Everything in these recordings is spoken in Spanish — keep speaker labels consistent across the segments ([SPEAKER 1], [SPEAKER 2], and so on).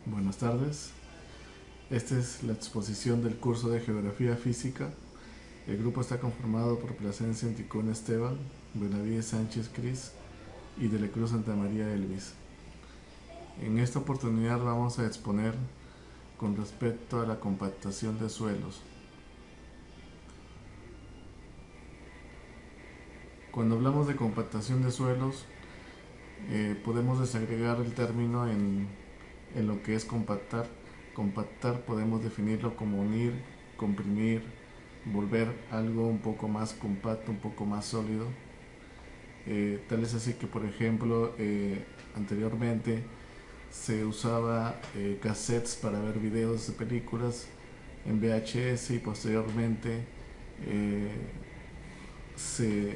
[SPEAKER 1] Buenas tardes. Esta es la exposición del curso de Geografía Física. El grupo está conformado por Plasencia Anticón Esteban, Benavides Sánchez Cris y de la Cruz Santa María Elvis. En esta oportunidad vamos a exponer con respecto a la compactación de suelos. Cuando hablamos de compactación de suelos, podemos desagregar el término en lo que es compactar. Compactar podemos definirlo como unir, comprimir, volver algo un poco más compacto, un poco más sólido. Tal es así que, por ejemplo, anteriormente se usaba cassettes para ver videos de películas en VHS y posteriormente eh, se,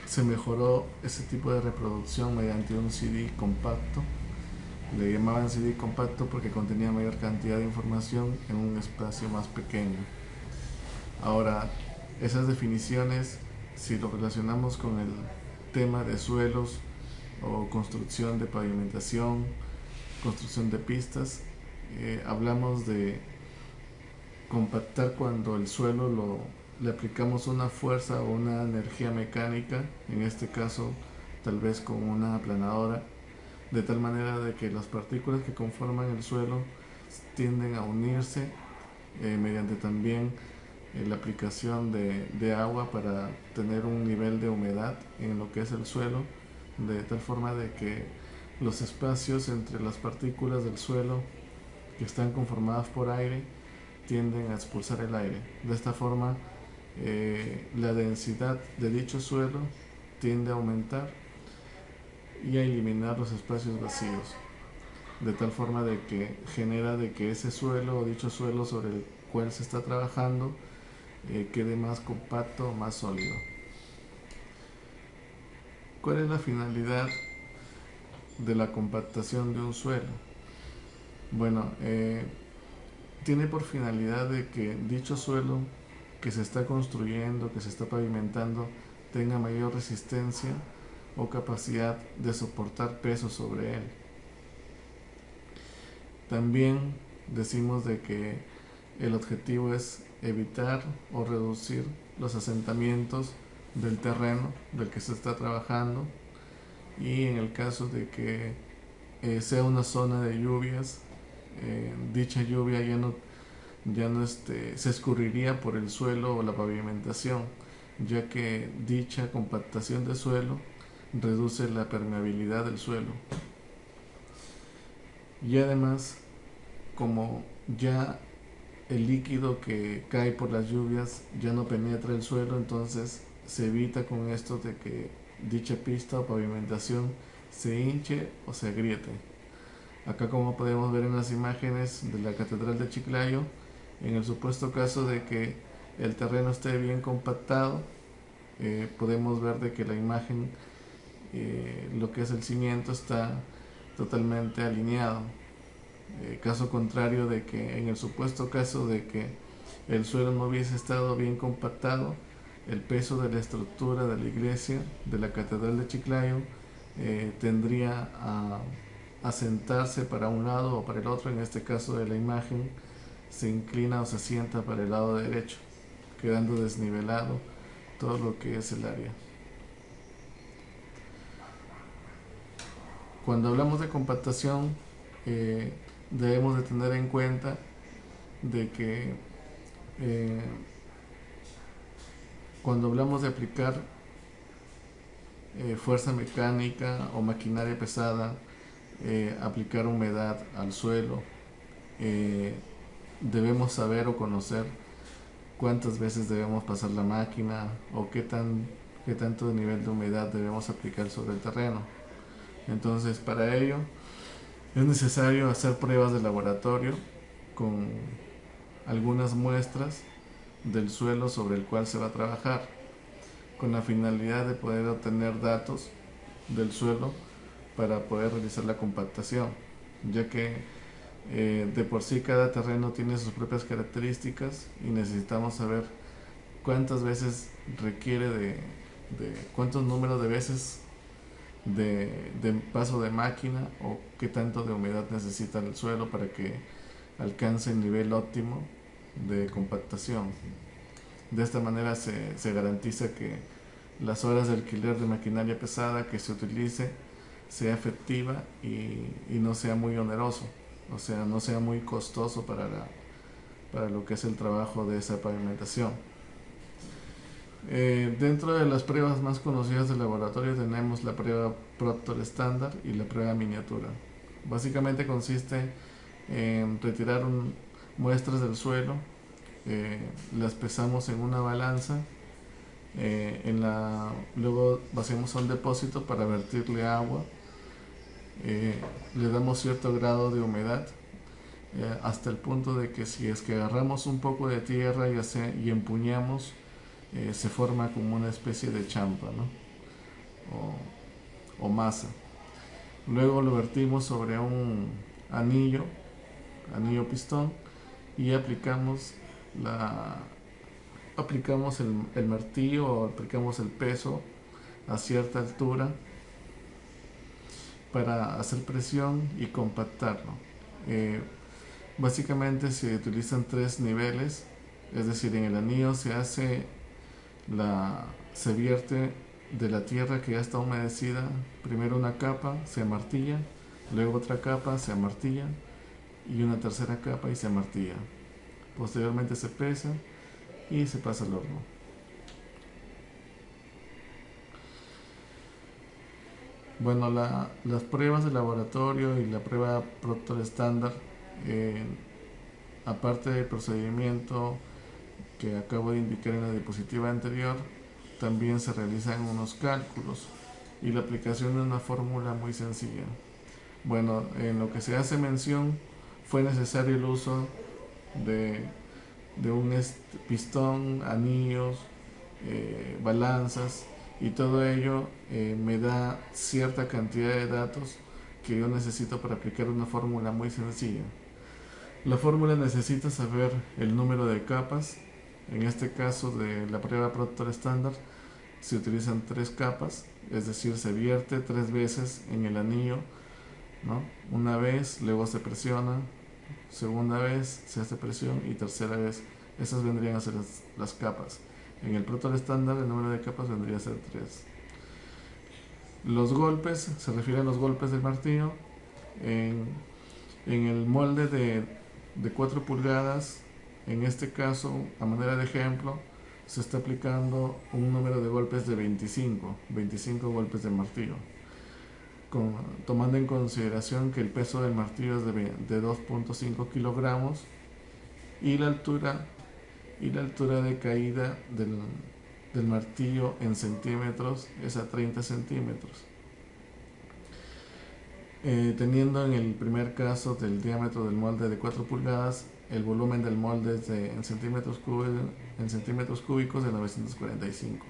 [SPEAKER 1] se mejoró ese tipo de reproducción mediante un CD compacto. Le llamaban CD compacto porque contenía mayor cantidad de información en un espacio más pequeño. Ahora, esas definiciones, si lo relacionamos con el tema de suelos o construcción de pavimentación, construcción de pistas, hablamos de compactar cuando el suelo le aplicamos una fuerza o una energía mecánica, en este caso tal vez con una aplanadora, de tal manera de que las partículas que conforman el suelo tienden a unirse mediante también la aplicación de agua para tener un nivel de humedad en lo que es el suelo, de tal forma de que los espacios entre las partículas del suelo que están conformadas por aire tienden a expulsar el aire. De esta forma, la densidad de dicho suelo tiende a aumentar y a eliminar los espacios vacíos, de tal forma de que genera de que ese suelo o dicho suelo sobre el cual se está trabajando quede más compacto, más sólido. ¿Cuál es la finalidad de la compactación de un suelo? Bueno, tiene por finalidad de que dicho suelo que se está construyendo, que se está pavimentando, tenga mayor resistencia o capacidad de soportar peso sobre él. También decimos de que el objetivo es evitar o reducir los asentamientos del terreno del que se está trabajando, y en el caso de que sea una zona de lluvias, dicha lluvia ya no se escurriría por el suelo o la pavimentación, ya que dicha compactación de suelo reduce la permeabilidad del suelo. Y además, como ya el líquido que cae por las lluvias ya no penetra el suelo, entonces se evita con esto de que dicha pista o pavimentación se hinche o se agriete. Acá, como podemos ver en las imágenes de la Catedral de Chiclayo, en el supuesto caso de que el terreno esté bien compactado, podemos ver de que la imagen, lo que es el cimiento, está totalmente alineado. Caso contrario de que en el supuesto caso de que el suelo no hubiese estado bien compactado, el peso de la estructura de la iglesia de la Catedral de Chiclayo tendría a sentarse para un lado o para el otro. En este caso de la imagen se inclina o se sienta para el lado derecho, quedando desnivelado todo lo que es el área. Cuando hablamos de compactación, debemos de tener en cuenta de que eh, cuando hablamos de aplicar fuerza mecánica o maquinaria pesada, aplicar humedad al suelo, eh, debemos saber o conocer cuántas veces debemos pasar la máquina o qué tanto de nivel de humedad debemos aplicar sobre el terreno. Entonces, para ello es necesario hacer pruebas de laboratorio con algunas muestras del suelo sobre el cual se va a trabajar, con la finalidad de poder obtener datos del suelo para poder realizar la compactación, ya que de por sí cada terreno tiene sus propias características y necesitamos saber cuántas veces requiere de cuántos números de veces de paso de máquina o qué tanto de humedad necesita el suelo para que alcance el nivel óptimo de compactación. De esta manera se garantiza que las horas de alquiler de maquinaria pesada que se utilice sea efectiva y no sea muy oneroso, o sea, no sea muy costoso para lo que es el trabajo de esa pavimentación. Dentro de las pruebas más conocidas del laboratorio tenemos la prueba Proctor estándar y la prueba miniatura. Básicamente consiste en retirar muestras del suelo, las pesamos en una balanza, luego vaciamos a un depósito para vertirle agua, le damos cierto grado de humedad, hasta el punto de que si es que agarramos un poco de tierra y empuñamos, se forma como una especie de champa, ¿no? o masa. Luego lo vertimos sobre un anillo pistón, y aplicamos el martillo o aplicamos el peso a cierta altura para hacer presión y compactarlo. Básicamente se utilizan 3 niveles, es decir, en el anillo se vierte de la tierra que ya está humedecida, primero una capa, se amartilla, luego otra capa, se amartilla, y una tercera capa y se amartilla. Posteriormente se pesa y se pasa al horno. Bueno, las pruebas de laboratorio y la prueba Proctor estándar, aparte del procedimiento que acabo de indicar en la diapositiva anterior, también se realizan unos cálculos y la aplicación de una fórmula muy sencilla. Bueno, en lo que se hace mención fue necesario el uso de un pistón, anillos, balanzas, y todo ello me da cierta cantidad de datos que yo necesito para aplicar una fórmula muy sencilla. La fórmula necesita saber el número de capas. En este caso de la prueba Proctor estándar se utilizan 3 capas, es decir, se vierte 3 veces en el anillo, ¿no? Una vez, luego se presiona, segunda vez se hace presión y tercera vez. Esas vendrían a ser las capas. En el Proctor estándar el número de capas vendría a ser 3. Los golpes, se refieren a los golpes del martillo. En el molde de 4 pulgadas, en este caso, a manera de ejemplo, se está aplicando un número de golpes de 25 golpes de martillo, tomando en consideración que el peso del martillo es de 2.5 kilogramos y la altura de caída del martillo en centímetros es a 30 centímetros. Teniendo en el primer caso del diámetro del molde de 4 pulgadas, el volumen del molde es en centímetros cúbicos de 945.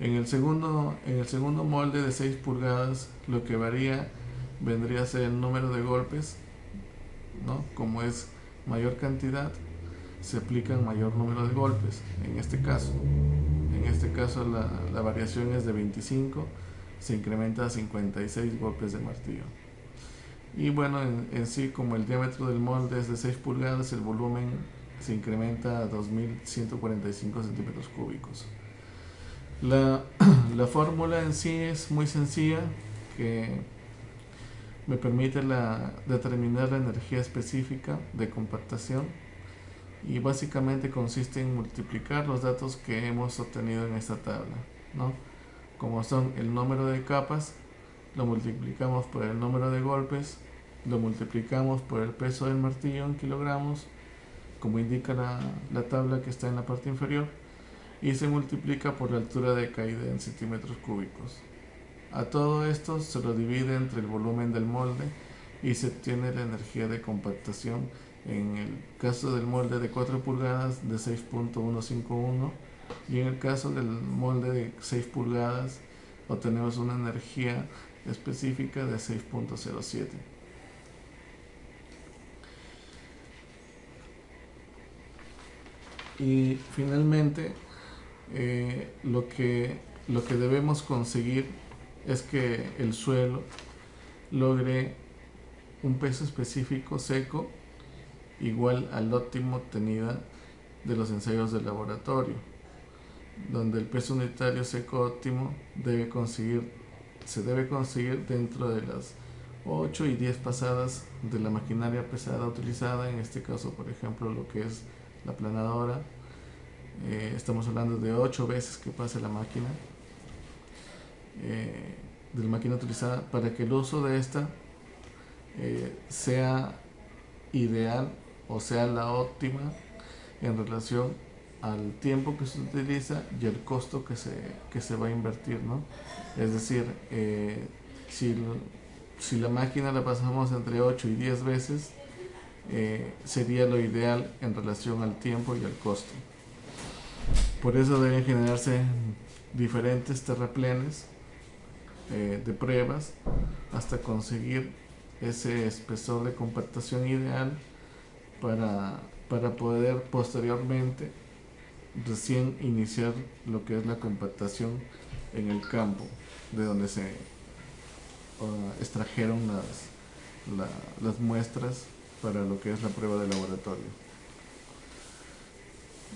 [SPEAKER 1] En el segundo molde de 6 pulgadas, lo que varía vendría a ser el número de golpes, ¿no? Como es mayor cantidad, se aplican mayor número de golpes. En este caso la variación es de 25, se incrementa a 56 golpes de martillo. Y bueno, en sí, como el diámetro del molde es de 6 pulgadas, el volumen se incrementa a 2145 centímetros cúbicos. La fórmula en sí es muy sencilla, que me permite determinar la energía específica de compactación, y básicamente consiste en multiplicar los datos que hemos obtenido en esta tabla, ¿no? Como son el número de capas, lo multiplicamos por el número de golpes, lo multiplicamos por el peso del martillo en kilogramos, como indica la tabla que está en la parte inferior, y se multiplica por la altura de caída en centímetros cúbicos. A todo esto se lo divide entre el volumen del molde y se obtiene la energía de compactación. En el caso del molde de 4 pulgadas, de 6.151, y en el caso del molde de 6 pulgadas obtenemos una energía específica de 6.07. Y finalmente, lo que debemos conseguir es que el suelo logre un peso específico seco igual al óptimo obtenida de los ensayos de laboratorio, donde el peso unitario seco óptimo se debe conseguir dentro de las 8 y 10 pasadas de la maquinaria pesada utilizada, en este caso por ejemplo lo que es la planadora. Estamos hablando de 8 veces que pase la máquina, de la máquina utilizada, para que el uso de esta sea ideal o sea la óptima en relación al tiempo que se utiliza y el costo que se va a invertir, ¿no? Es decir, si, si la máquina la pasamos entre 8 y 10 veces, sería lo ideal en relación al tiempo y al costo. Por eso deben generarse diferentes terraplenes de pruebas hasta conseguir ese espesor de compactación ideal para poder posteriormente recién iniciar lo que es la compactación en el campo de donde se extrajeron las muestras para lo que es la prueba de laboratorio.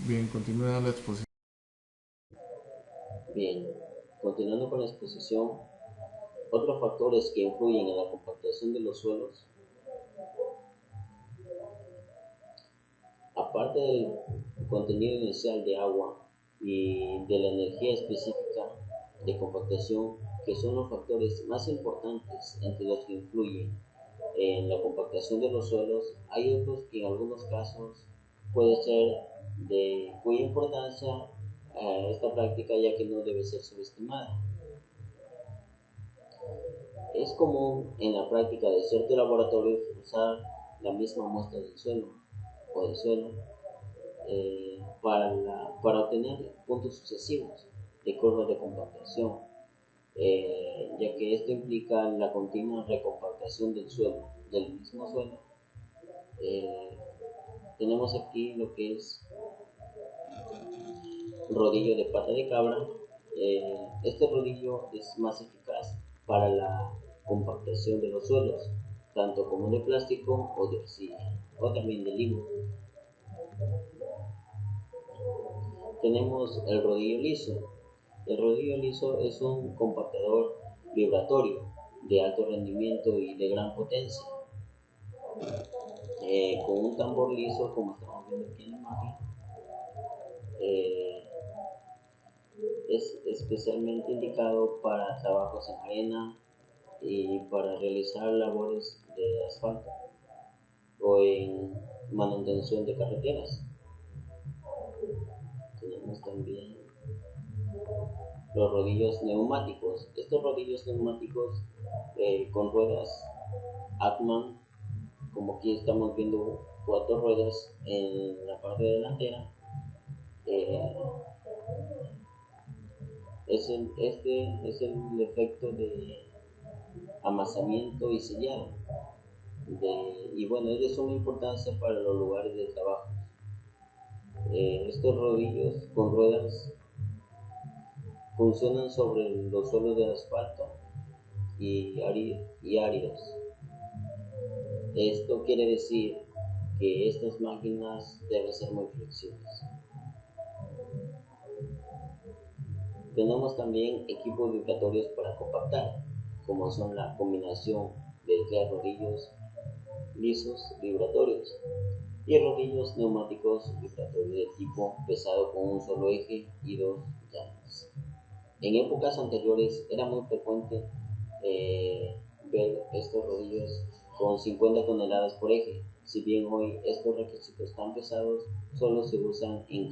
[SPEAKER 1] Bien, continúa la exposición.
[SPEAKER 2] Bien, continuando con la exposición, otros factores que influyen en la compactación de los suelos, aparte del contenido inicial de agua y de la energía específica de compactación, que son los factores más importantes entre los que influyen en la compactación de los suelos, hay otros que en algunos casos puede ser de cuya importancia esta práctica, ya que no debe ser subestimada. Es común en la práctica de ciertos laboratorios usar la misma muestra del suelo o del suelo para obtener puntos sucesivos de curvas de compactación, ya que esto implica la continua recompactación del suelo, del mismo suelo. Eh, Tenemos aquí lo que es rodillo de pata de cabra. Este rodillo es más eficaz para la compactación de los suelos, tanto como de plástico o de arcilla, o también de limo. Tenemos el rodillo liso. El rodillo liso es un compactador vibratorio de alto rendimiento y de gran potencia, con un tambor liso, como estamos viendo aquí en la imagen. eh, es especialmente indicado para trabajos en arena y para realizar labores de asfalto o en manutención de carreteras. Tenemos también los rodillos neumáticos. Estos rodillos neumáticos con ruedas Atman, como aquí estamos viendo 4 ruedas en la parte delantera, eh, este es el efecto de amasamiento y sellado. Y bueno, es de suma importancia para los lugares de trabajo. Estos rodillos con ruedas funcionan sobre los suelos de asfalto y áridos. Esto quiere decir que estas máquinas deben ser muy flexibles. Tenemos también equipos vibratorios para compactar, como son la combinación de 3 rodillos lisos vibratorios y rodillos neumáticos vibratorios de tipo pesado con un solo eje y 2 llaves. En épocas anteriores era muy frecuente ver estos rodillos con 50 toneladas por eje, si bien hoy estos requisitos tan pesados solo se usan en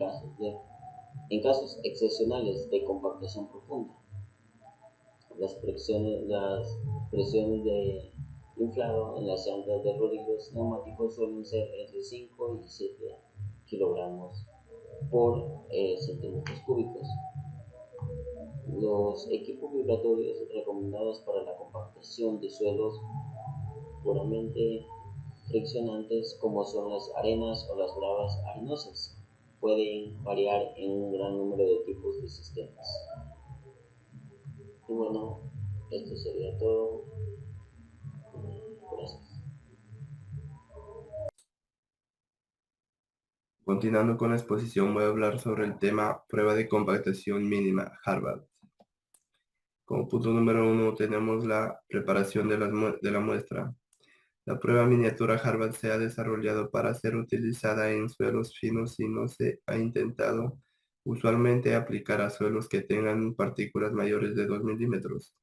[SPEAKER 2] casos excepcionales de compactación profunda. Las presiones de inflado en las llantas de rodillos neumáticos suelen ser entre 5 y 7 kilogramos por centímetros cúbicos. Los equipos vibratorios recomendados para la compactación de suelos puramente friccionantes, como son las arenas o las gravas arenosas, pueden variar en un gran número de tipos de sistemas. Y bueno, Esto sería todo. Gracias.
[SPEAKER 3] Continuando con la exposición, voy a hablar sobre el tema prueba de compactación mínima, Harvard. Como punto número 1 tenemos la preparación de la muestra. La prueba miniatura Harvard se ha desarrollado para ser utilizada en suelos finos y no se ha intentado usualmente aplicar a suelos que tengan partículas mayores de 2 milímetros.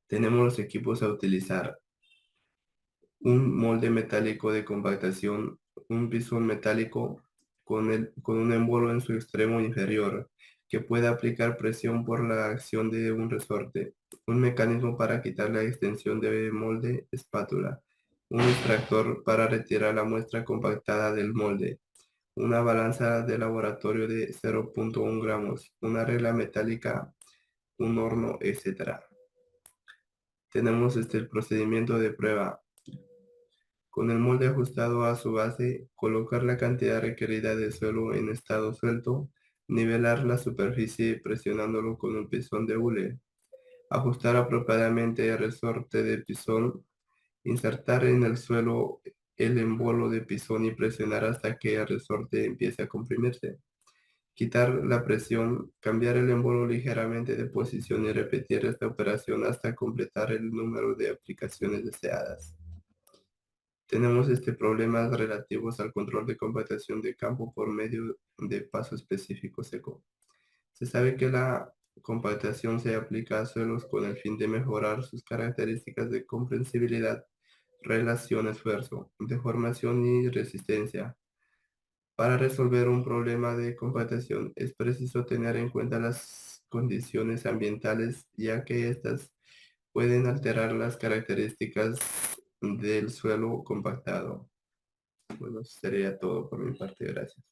[SPEAKER 3] Tenemos los equipos a utilizar: un molde metálico de compactación, un pisón metálico con un émbolo en su extremo inferior que pueda aplicar presión por la acción de un resorte, un mecanismo para quitar la extensión de molde, espátula, un extractor para retirar la muestra compactada del molde, una balanza de laboratorio de 0,1 gramos, una regla metálica, un horno, etc. Tenemos el procedimiento de prueba. Con el molde ajustado a su base, colocar la cantidad requerida de suelo en estado suelto, nivelar la superficie presionándolo con un pisón de hule, ajustar apropiadamente el resorte de pisón, insertar en el suelo el embolo de pisón y presionar hasta que el resorte empiece a comprimirse. Quitar la presión, cambiar el embolo ligeramente de posición y repetir esta operación hasta completar el número de aplicaciones deseadas. Tenemos problemas relativos al control de compactación de campo por medio de paso específico seco. Se sabe que la compactación se aplica a suelos con el fin de mejorar sus características de comprensibilidad, relación esfuerzo, deformación y resistencia. Para resolver un problema de compactación es preciso tener en cuenta las condiciones ambientales, ya que éstas pueden alterar las características del suelo compactado. Bueno, sería todo por mi parte. Gracias.